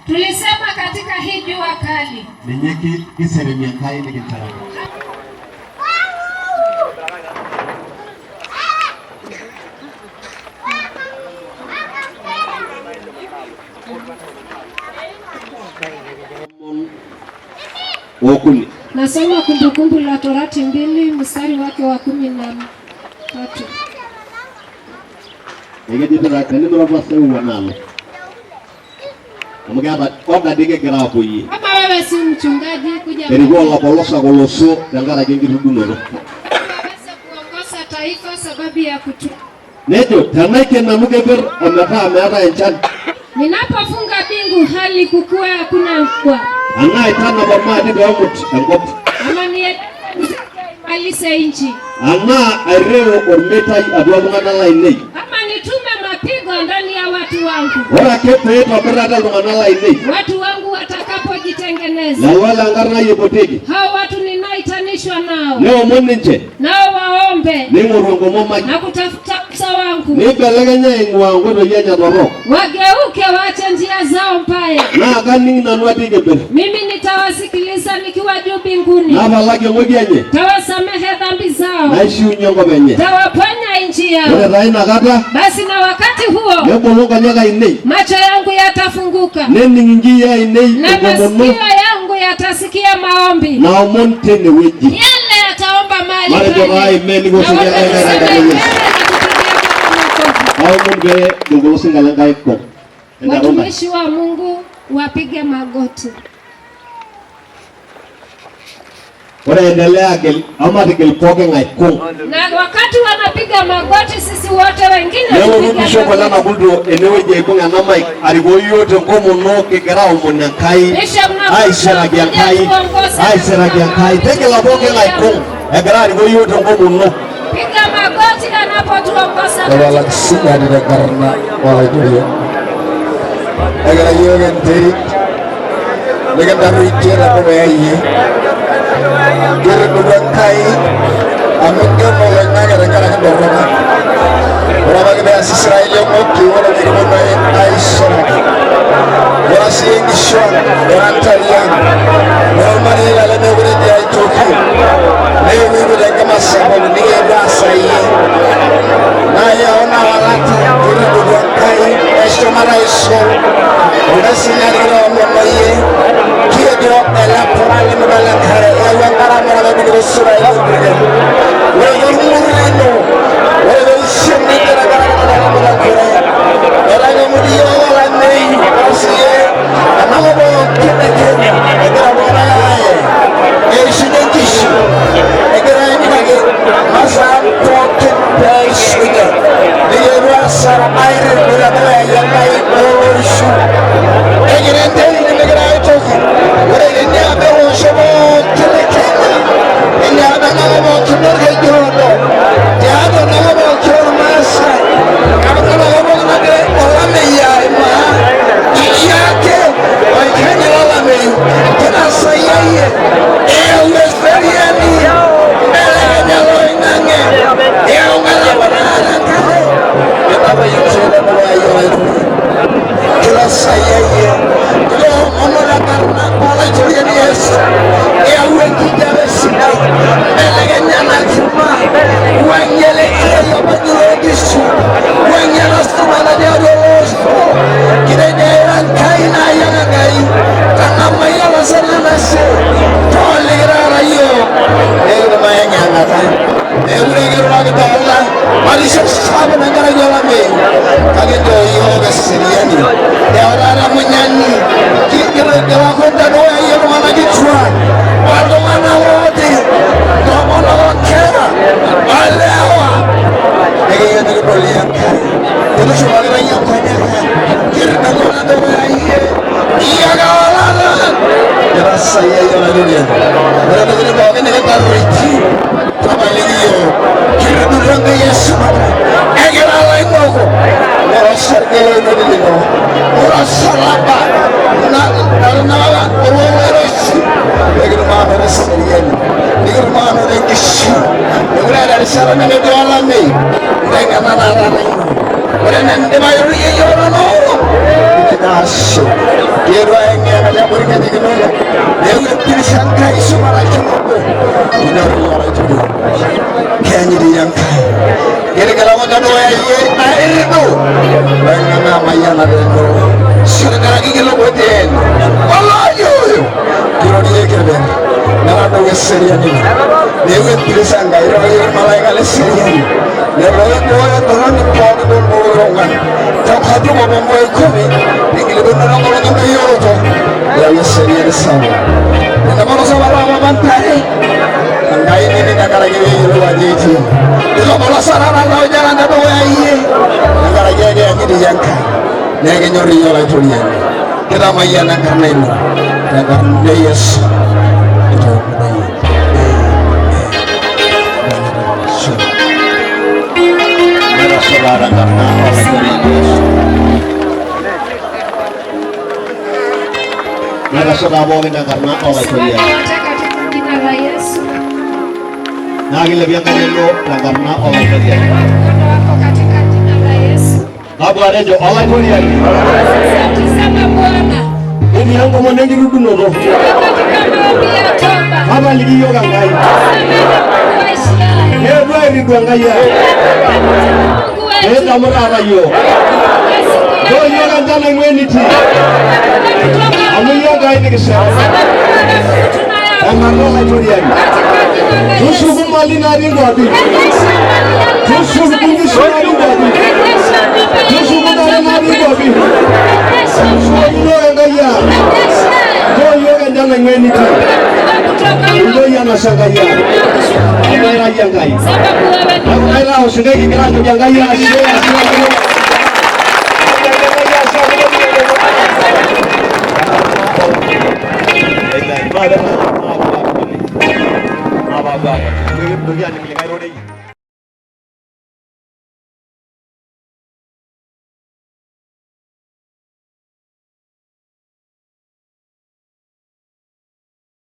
Tulisema katika hii jua kali. Ninyeki kiseremia kai ni kitara. Wakuli. Nasoma Kumbukumbu la Torati 2 mstari wake wa 13. Nigejito la kani ndo basa uwanalo. Amugaba oga dige garapo yi. Kama wewe si mchungaji kuja. Erigo la bolosa goloso dangara gengi rudunoro. Basa kuongoza taifa sababu ya kutu. Nejo tanake na mugeber amata amata enchan. Ninapofunga bingu hali kukua hakuna mvua. Angai tana bama dige omut angop. Amani alise inchi. Anga areo ormetai adwa ngana lainei. Mapigo ndani ya watu wangu. Wala kepe yetu wakarata lungana lainei. Watu wangu watakapojitengeneza. Na wala angarna yepotegi. Hao watu ninaitanishwa nao. Leo mwenenje. Nao waombe. Ni murongo momaji. Na kutafuta msa wangu. Ni belegenya ingwangu ndo yenya doro. Wageuke waache njia zao mbaya. Na gani na nwati gebele. Mimi nitawasikiliza nikiwa juu mbinguni. Na balage mwenye. Tawasamehe dhambi zao. Na ishi unyongo benye. Tawaponya nchi yao. Wale raina gata. Basi na wakati huo. Nebo longa nyaga inei. Macho yangu yatafunguka. Neni ngingia inei. Na masikio yangu yatasikia maombi. Na omonte ne weji. Yale yataomba mali. Mare jora imeni gosi ya aina. Au munge ngolosi ngalanga iko. Watumishi wa Mungu wapige magoti. Wanaendelea ama tikilipoke ngaikung. Na wakati wanapiga magoti sisi wote wengine tupiga. Leo nisho kwa lana buldo enewe jaikunga na mic arigoyo te ngomo no kigera umunyakai. Aisha giankai. Aisha giankai. Teke la boke ngaikung. Egera arigoyo te ngomo no. Piga magoti anapotuongoza. Wala kisiga ni karna wala julia. Egera yoga nteri. Legendaru ikera kwa yeye. Kira kuduan kai, amin ke mulai nanya dengan dorong. ora bagbe Israeli moki ora bigona Aisha ora singisho ora talia ora marila le negre di Aitoki lewi bile kama sababu ni rasa hii naya ona walata ora bukai esto maraiso ora sinyagira mama ye kido ela porale mbala kare ewa kara mara bigre sura ile wewe murino wewe shimmi kara mara kare ela ni mudio wala nei asiye anamo kideke egara bona yae eshidekishu egara ni bage masa toke peishige diye sar aire bura ya kai orishu egere tei ni egara toki ore ni abe o shobo kideke ni abe namo kideke jodo ya do namo kideke masa kamu namo nage olame ya ma yake wakenya olame kina sayaye ewe seriani elenya loinange ewe ngala banana kaba yusela bayo kila sayaye kilo onora karna pala joriani yes ewe kijabe sina elenya na kima wanyele ile yobadure gisu wanyela sumana diadolos kirenya kaina yana gai kama yala sana se tolera rayo ewe mayanya ngata ewe ngirwa gitala malisha sabe nangara jola me kage do yoga siriani yawara munyani kikira dewa konda no ayo mana gitwa wado mana wote tomono kera alewa ege yana golia telo shwagara yakonya kirna gona do aye iyaga wala rasa yana dunia berada di bawah ini kita riti tabaliyo kirna ranga yesu egera lain moko merasa gelo dino merasa laba na orwesi egera mana serian egera mana dengishi egera dari sarana ne doala me dengan nana ora nende mayor yoro no kidash yero engena ya burika digno ewe tirishanka isumara chumbo inaro yara chumbo kenyi diyanka yere kala wadano ya ye aido bangana mayana deno sura kala gigelo boten wallahi yo kiro diye kebe nara do seriani ewe tirishanka iro yoro malaika le seriani yero ko torani ko do morongan takadu mo mo komi ingile do nara ko ngam yoro to ya seriani sawa na mano sawa ma mantare ngai ini nakala gebe yoro wajeti ilo bola sarana na ojara na do yaye nakala gebe ngidi yanka nege nyori yola tulian kita mayana karena ini karena Yesus itu saudara karena oleh Kristus. Maka saudara boleh karena oleh Kristus. Katika jina la Yesu. Nagi lebih yang lo karena oleh Kristus. Wako katika jina la Yesu. Babu ada jo oleh Kristus. Asante sana Bwana. Ini yang kamu nengi rudu nodo. Katika maombi ya toba. Haba ligi yoga ngai. Ewa ni dua ngai ya. Enda murara yo. Do yoga ndana ngweniti. Amu yoga ini kesa. Anga no Kristus. Tusu kumali nari ngwabi. Tusu kungisu nari ngwabi. Tusu kumali nari ngwabi. Tusu yoga ngai ya. Do yoga ndana ngweniti. Do yana sangaya. Anga ya ngai. Anga la usingai kira ngai ya.